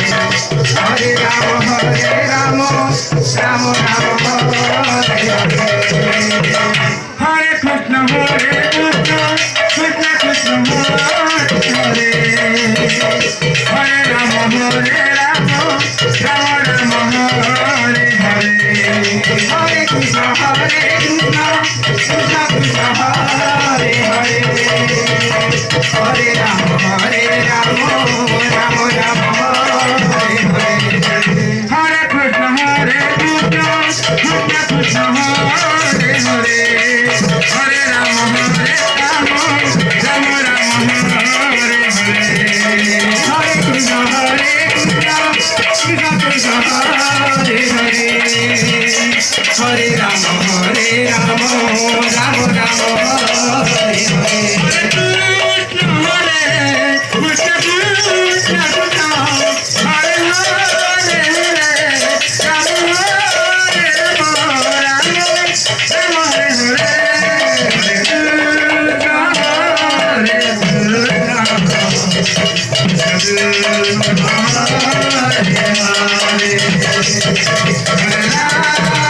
Hare Rama Rama Rama Hare Hare Hare Krishna Krishna Krishna Hare Hare Hare Rama Rama Rama Hare Hare Hare Krishna Krishna Krishna Hare Hare Hare Rama Rama Rama Hare Hare Hare Krishna Krishna Krishna Hare Hare Hare Rama Rama Rama Hare Hare Hare Krishna Krishna Krishna Hare Hare Hare Rama Rama Rama Hare Hare Krishna Krishna Krishna Hare Hare Rama Hare Hare